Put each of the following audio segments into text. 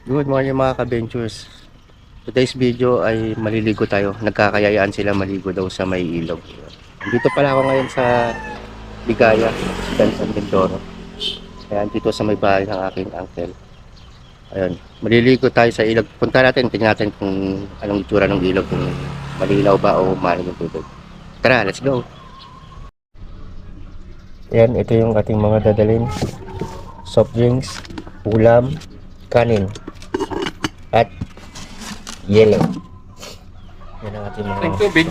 Good morning mga ka-ventures. Today's video ay maliligo tayo. Nagkakayayaan sila maligo daw sa may ilog. Dito pala ako ngayon sa Ligaya, San Mindoro. Ayan, dito sa may bahay ng aking uncle. Ayun, maliligo tayo sa ilog. Punta natin, tingnan natin kung anong itsura ng ilog, kung malinaw ba o maling yung tubig. Tara, let's go! Ayan, ito yung ating mga dadalhin. Soft drinks, ulam, kanin, at yellow. Yan ang ating mga Tubig.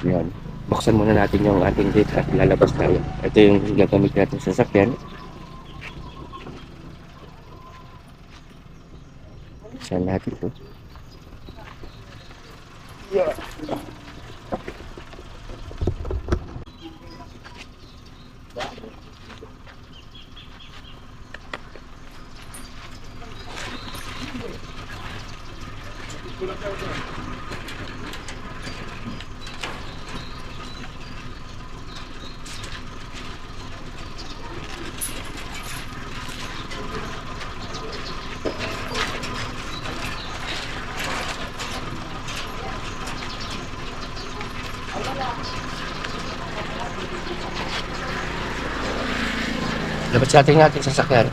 yan. Buksan muna natin yung ating gate at lalabas tayo. Ito yung gagamit natin sa sasakyan. Saan natin ito? Yeah. Labas natin yung ating sasakyan.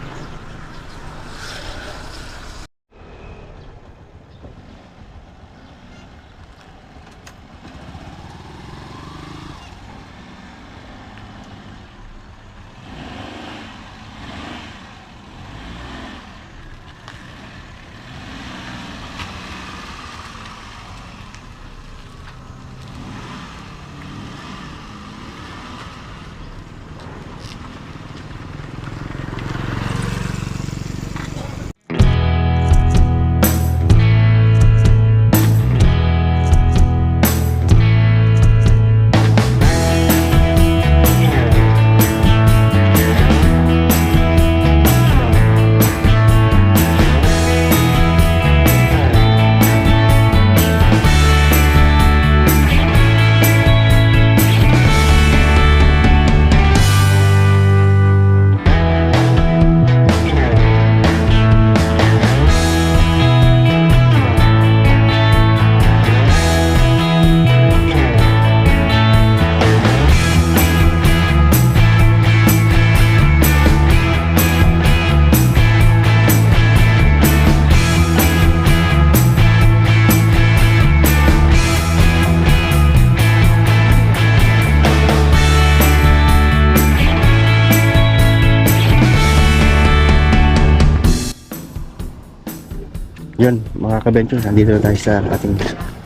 Yun, mga ka-ventures, nandito na tayo sa ating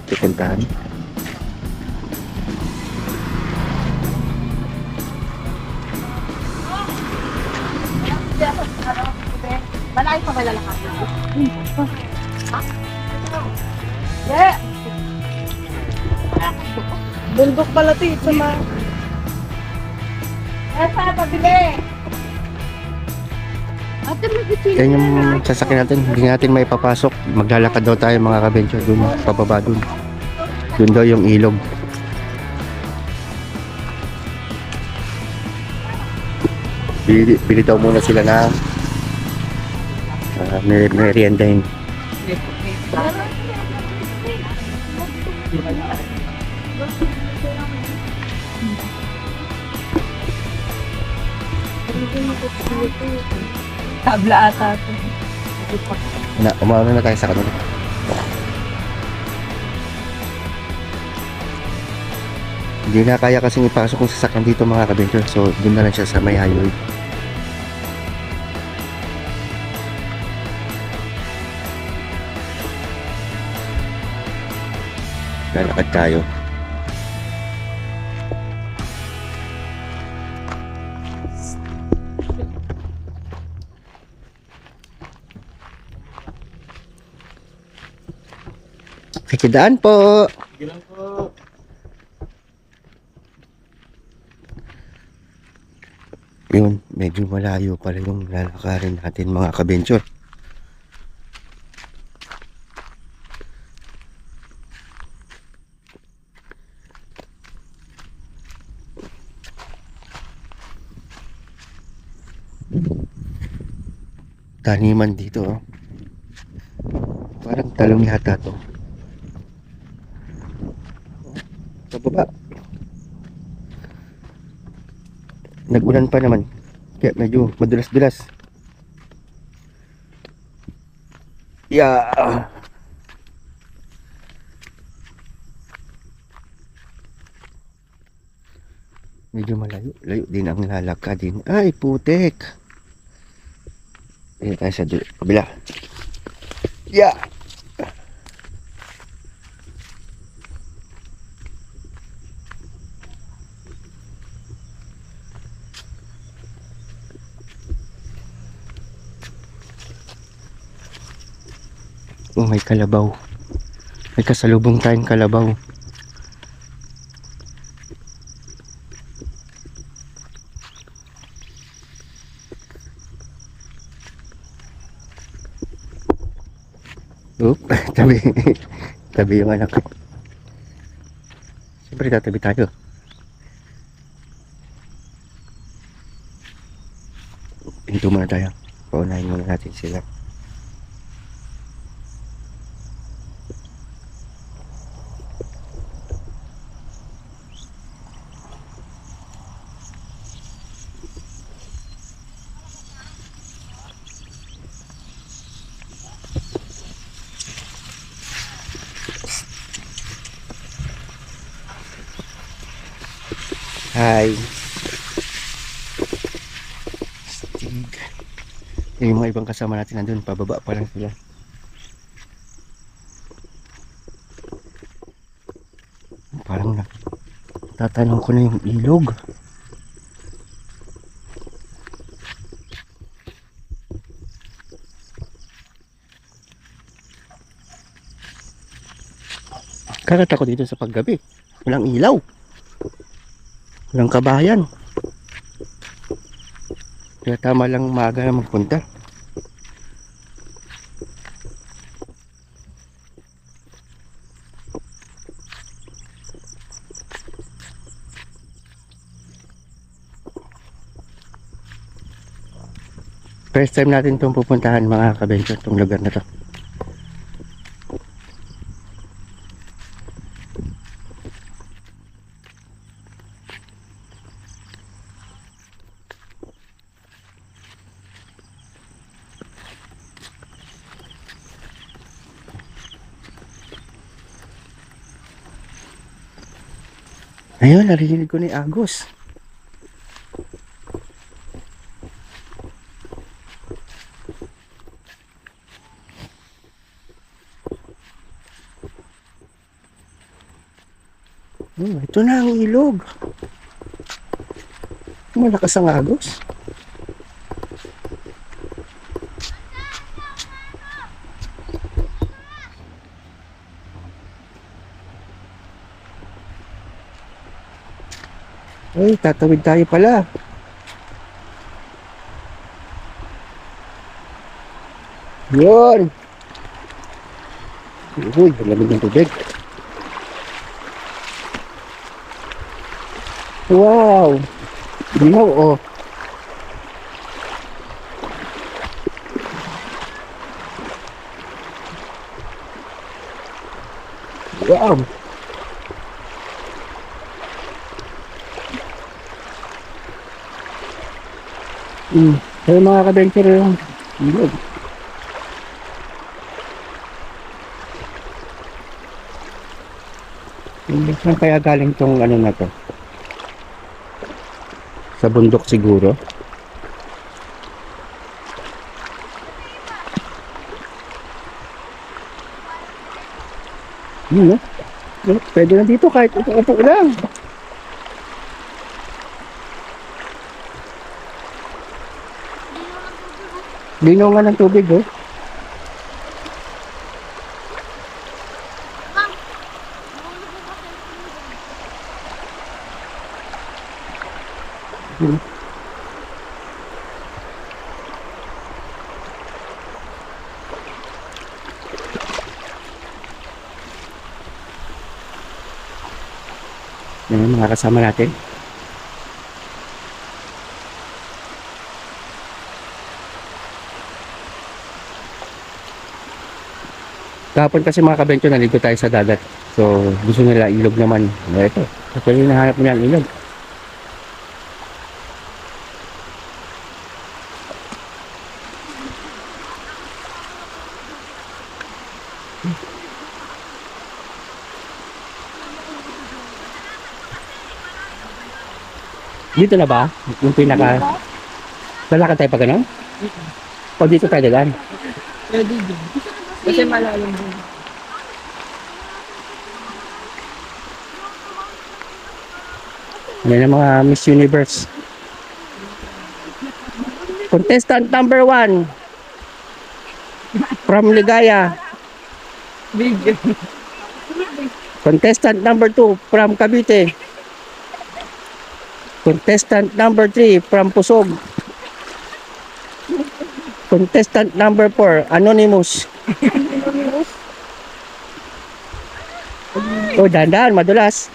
pupuntahan. Malayo pa ba lalakad? Ha? Yeah. Bundok pala ito, sa mga... Esa, pabili! Yan yung sasakyan natin, hindi natin may papasok. Maglalakad daw tayo mga ka-venture dun, pababa dun. Dun daw yung ilog. Bili daw muna sila na meriendahin. Tabla ata ito. Umauna na tayo sa kanila. Hindi na kaya kasing ipasok yung sasakyan dito mga ka-venture. So, dun na lang siya sa may highway. Lalakad tayo. Kakidaan po. Gilang po. Yun, medyo malayo pala yung lalakarin natin mga ka-venture. taniman dito, oh. Parang talong yata to. Sa baba. Nag-ulan pa naman. Kaya medyo madulas-dulas. Yeah. Medyo malayo. Layo din ang lalakad din. Ay, putek. Ayan tayo sa kabila. Yeah. Oh, may kalabaw. May kasalubong tayong kalabaw. Oop, tabi. Tabi yung anak. Siyempre tatabi tayo. Pinto muna tayo. Paunahin muna natin sila. Hi. Stig. Yung mga ibang kasama natin nandun, pababa pa lang sila. Parang tatanong ko na yung ilog. Karat ako dito sa paggabi. Walang ilaw. Walang kabayan. Kaya tama lang maaga na magpunta. First time natin itong pupuntahan mga kabencho, itong lugar na to. Ayun, narinig ko ni Agos. Ito na ang ilog. Malakas ang agos. Ay, tatawid tayo pala. Yun. Uy, lamig ng tubig. Wow. Dinaw, oh. Wow. Kaya mga ka-venture yung ilog. Saan kaya galing tong ano na to? Sa bundok siguro. Yun, no? Pwede na dito kahit upo-upo lang. Linaw nga ng tubig, oh. Yan mga kasama natin. Kahapon kasi mga kabentyo, naligo tayo sa dagat. So, gusto nila ilog naman. Ito, actually nahanap nila ang ilog. Dito na ba? Yung pinaka... Lalakad tayo pa ganun? O dito tayo dagan? Pwede din. Kasi malalim din. Yan ang mga Miss Universe. Contestant number 1 from Ligaya. Big. Contestant number 2 from Cavite. Contestant number 3 from Pusog. Contestant number 4, Anonymous. Oh, dandan, madulas.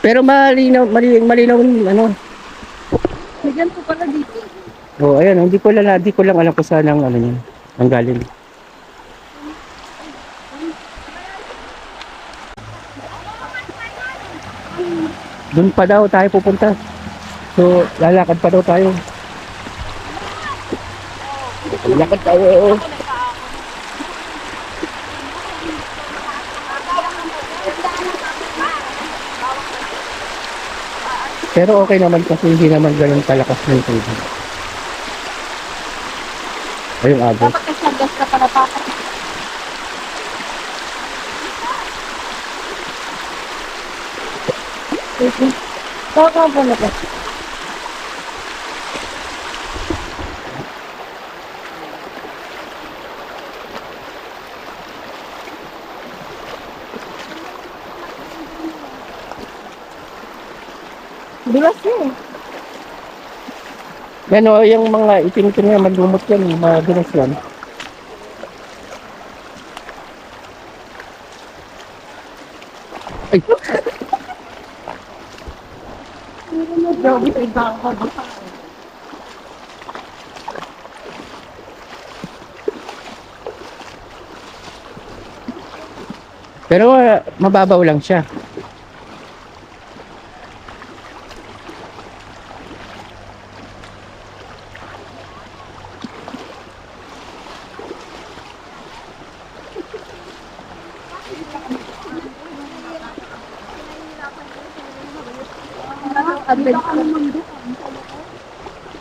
Pero malinaw, malinaw, ano. Bigyan ko pala dito. Oh, ayun, hindi ko lang alam kung saan ang ano niya, ang galing. Doon pa daw tayo pupunta. So, lalakad pa daw tayo. Lalakad tayo. Pero okay naman kasi hindi naman ganun kalakas ng tubig. Ayun, agos. Dapat kasi gas ka pala pa. Baka ba na ba? Bilas yun. Yan o, yung mga itim-itim na malumot yan, mga dinas yan. Ay! Grabe sa iba ako. Pero mababaw lang siya.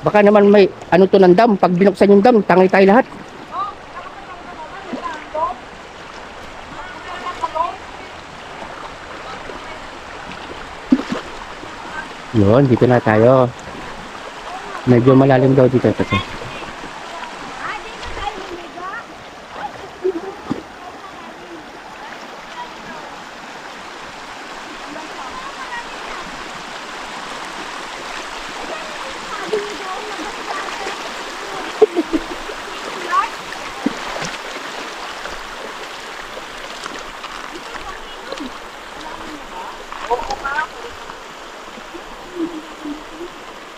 Baka naman may ano to ng dam. Pag binuksan yung dam, tangay tayo lahat. Yun, dito na tayo. Medyo malalim daw dito kasi.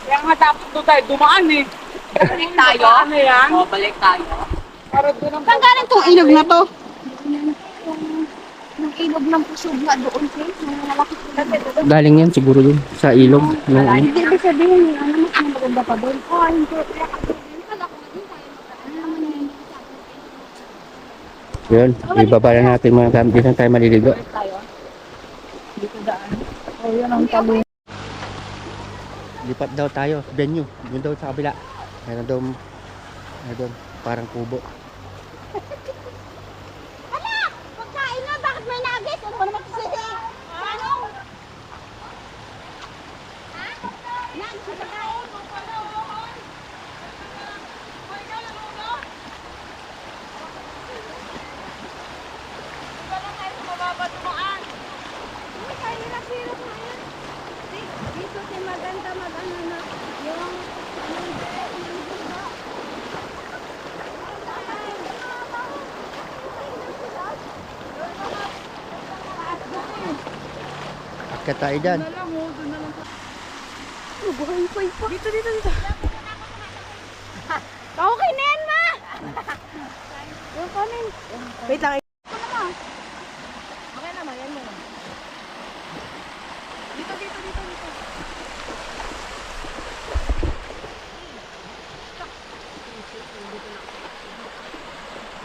Kaya nga dapat doon tayo dumaan eh. Balik tayo? Ano yan? O, balik tayo. Para doon ang... Saan galing tong ilog na to? Yung ilog ng pusog nga doon, sis. Yung malaki ko. Galing yan siguro yun sa ilog. Yung, ano. Hindi ibig sabihin, ano mas maganda pa doon? Oh, hindi. Yun, ibaba na natin mga gamit. Dito na tayo maliligo. Dito daan. Oh, yan ang talo. Lipat daw tayo, venue. Yun daw sa kabila. Meron daw, parang kubo. Pagkain na, bakit may nugget? Ano ba naman ito sa'yo? Ano? Ha? Nugget sa pagkain? Dito si maganda mag-ano na yung Akyat tayo dyan. Dito, dito, dito. Okay na yan, ma! Wait lang.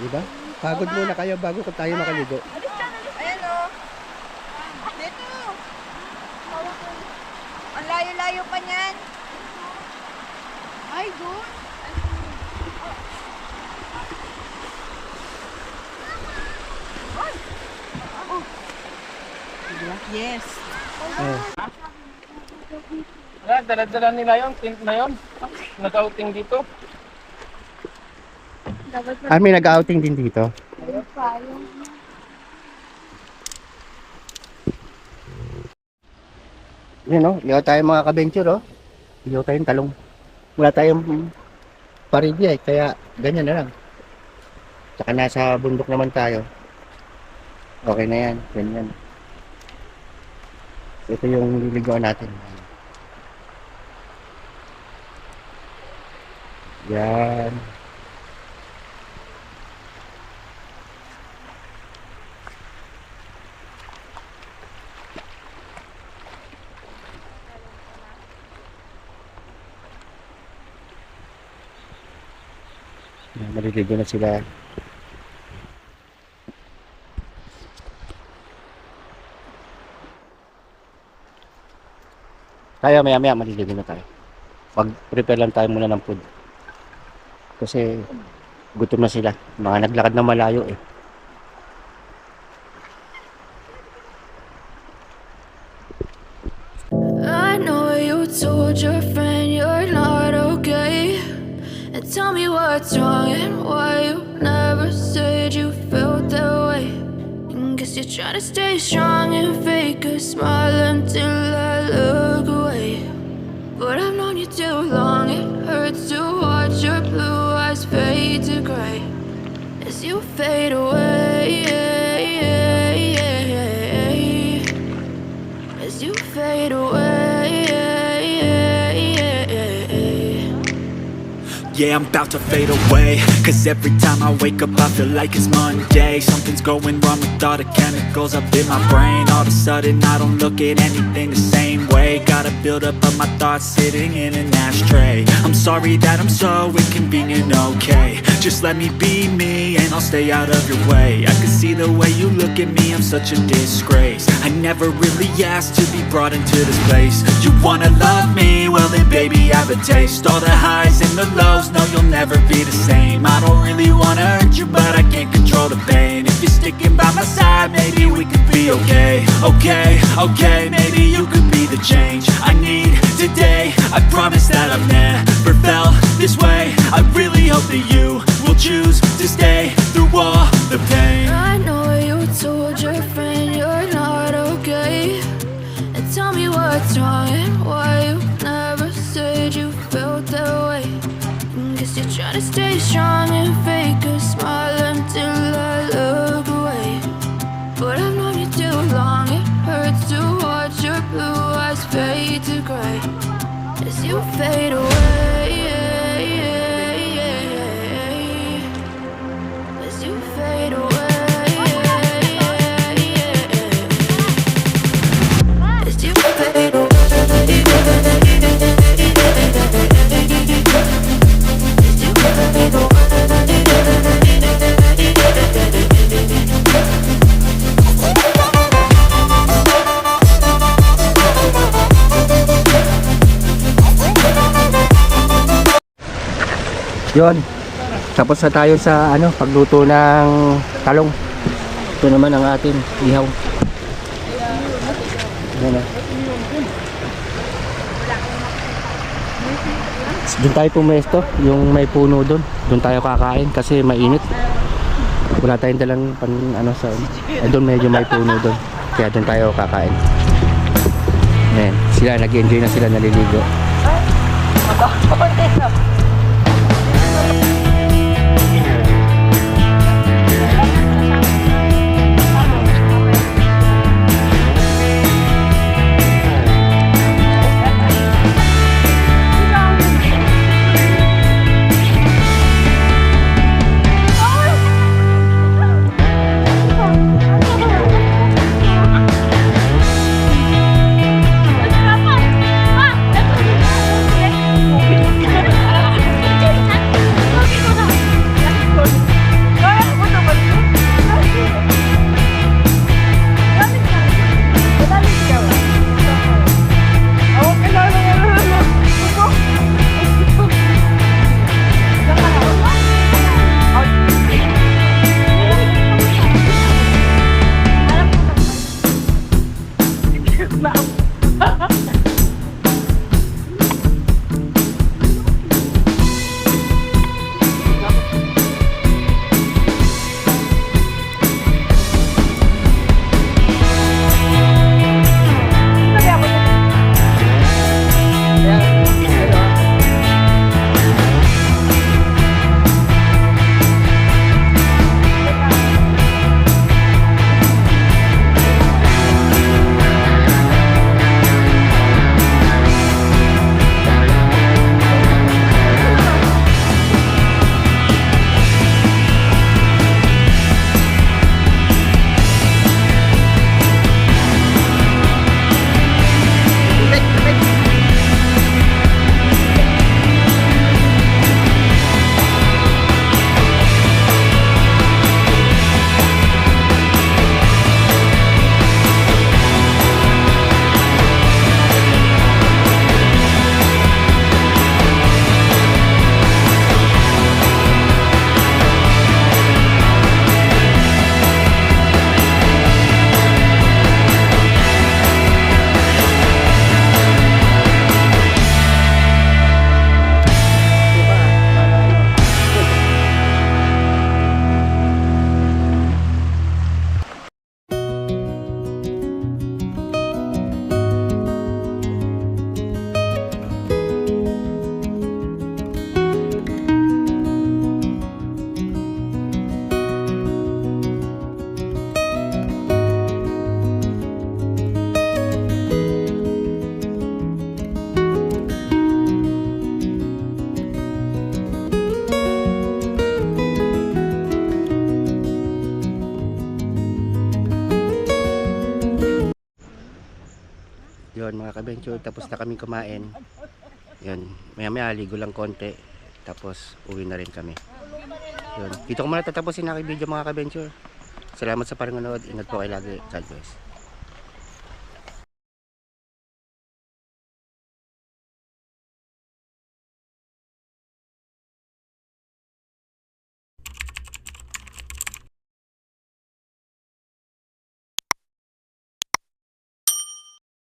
Diba? Pagod muna kayo bago tayo makaligo. Ayan o. Dito. Ang layo-layo pa niyan. Ay, good. Yes. Dala-dala nila yung tent na yun. Nag-outing dito. May nag-outing din dito. Yun o, liyaw tayo mga ka-venture o. Liyaw tayong talong. Wala tayong paridya kaya ganyan na lang. Tsaka nasa bundok naman tayo. Okay na yan, ganyan. Ito yung liligawan natin. Yan. Maliligo na sila. Tayo maya-maya maliligo na tayo. Pag-prepare lang tayo muna ng food. Kasi gutom na sila. Mga naglakad na malayo eh. I know you told your friend you're not okay. And tell me what's wrong and why you never said you felt that way. And guess you're trying to stay strong and fake a smile until I look away. But I've known you too long, it hurts to watch your blue eyes fade to gray as you fade away. As you fade away. Yeah, I'm about to fade away. Cause every time I wake up I feel like it's Monday. Something's going wrong with all the chemicals up in my brain. All of a sudden I don't look at anything the same way. Gotta build up of my thoughts sitting in an ashtray. I'm sorry that I'm so inconvenient, okay. Just let me be me and I'll stay out of your way. I can see the way you look at me, I'm such a disgrace. I never really asked to be brought into this place. You wanna love me? Well then baby I have a taste. All the highs and the lows, no you'll never be the same. I don't really wanna hurt you but I can't control the pain. If you're sticking by my side maybe we could be okay. Okay, maybe you could be the change I need today. I promise that I've never felt this way. I really hope that you will choose to stay through all the pain. I know you told your friend you're not okay. And tell me what's wrong and why you never said you felt that way. And guess you're trying to stay strong and fake a smile until I look away. But I've known you too long, it hurts to watch your blue eyes fade to gray as you fade away. As you fade away. As you fade away. As you fade away. Yon. Tapos na tayo sa pagluto ng talong. Ito naman ang ating ihaw. Yan na. Doon tayo pumesto, yung may puno doon. Doon tayo kakain kasi mainit. Wala tayong dalang sa doon medyo may puno doon. Kaya doon tayo kakain. Ayan, sila nag-enjoy na sila, naliligo. Yun mga ka-adventure, tapos na kami kumain. Yun, maya ligo lang konti. Tapos uwi na rin kami. Yun, dito ko muna tatapusin ang video mga ka-adventure. Salamat sa panonood. Ingat po kayo lagi. God bless.